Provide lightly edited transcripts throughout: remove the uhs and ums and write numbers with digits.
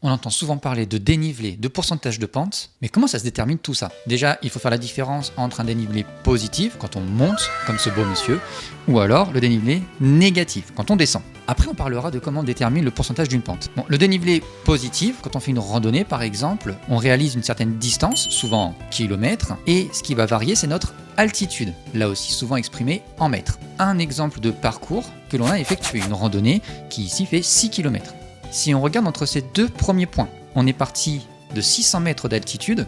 On entend souvent parler de dénivelé, de pourcentage de pente, mais comment ça se détermine tout ça? Déjà, il faut faire la différence entre un dénivelé positif, quand on monte, comme ce beau monsieur, ou alors le dénivelé négatif, quand on descend. Après, on parlera de comment on détermine le pourcentage d'une pente. Bon, le dénivelé positif, quand on fait une randonnée par exemple, on réalise une certaine distance, souvent en kilomètres, et ce qui va varier, c'est notre altitude, là aussi souvent exprimée en mètres. Un exemple de parcours que l'on a effectué, une randonnée qui ici fait 6 km. Si on regarde entre ces deux premiers points, on est parti de 600 mètres d'altitude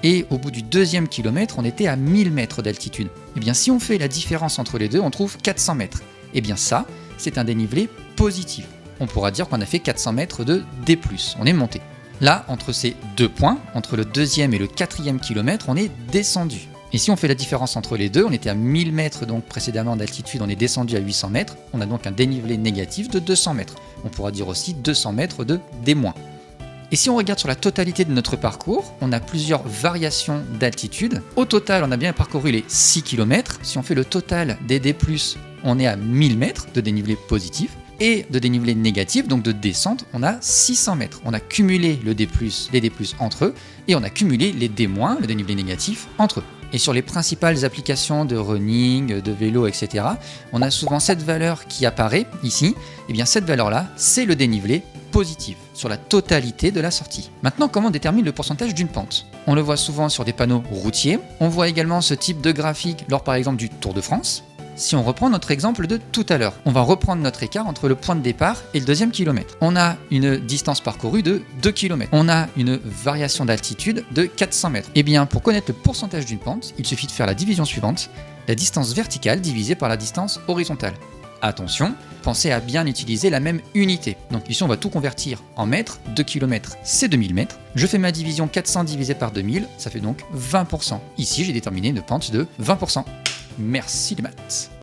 et au bout du deuxième kilomètre, on était à 1000 mètres d'altitude. Et bien si on fait la différence entre les deux, on trouve 400 mètres. Et bien ça, c'est un dénivelé positif. On pourra dire qu'on a fait 400 mètres de D+, on est monté. Là, entre ces deux points, entre le deuxième et le quatrième kilomètre, on est descendu. Et si on fait la différence entre les deux, on était à 1000 mètres donc précédemment d'altitude, on est descendu à 800 mètres, on a donc un dénivelé négatif de 200 mètres. On pourra dire aussi 200 mètres de D-. Et si on regarde sur la totalité de notre parcours, on a plusieurs variations d'altitude. Au total, on a bien parcouru les 6 km. Si on fait le total des D+, on est à 1000 mètres de dénivelé positif. Et de dénivelé négatif, donc de descente, on a 600 mètres. On a cumulé le D+, les D+, entre eux, et on a cumulé les D-, le dénivelé négatif, entre eux. Et sur les principales applications de running, de vélo, etc., on a souvent cette valeur qui apparaît ici. Et bien cette valeur-là, c'est le dénivelé positif sur la totalité de la sortie. Maintenant, comment on détermine le pourcentage d'une pente? On le voit souvent sur des panneaux routiers. On voit également ce type de graphique lors par exemple du Tour de France. Si on reprend notre exemple de tout à l'heure, on va reprendre notre écart entre le point de départ et le deuxième kilomètre. On a une distance parcourue de 2 km. On a une variation d'altitude de 400 mètres. Et bien, pour connaître le pourcentage d'une pente, il suffit de faire la division suivante, la distance verticale divisée par la distance horizontale. Attention, pensez à bien utiliser la même unité. Donc ici, on va tout convertir en mètres. 2 km, c'est 2000 mètres. Je fais ma division 400 divisé par 2000, ça fait donc 20%. Ici, j'ai déterminé une pente de 20%. Merci les maths.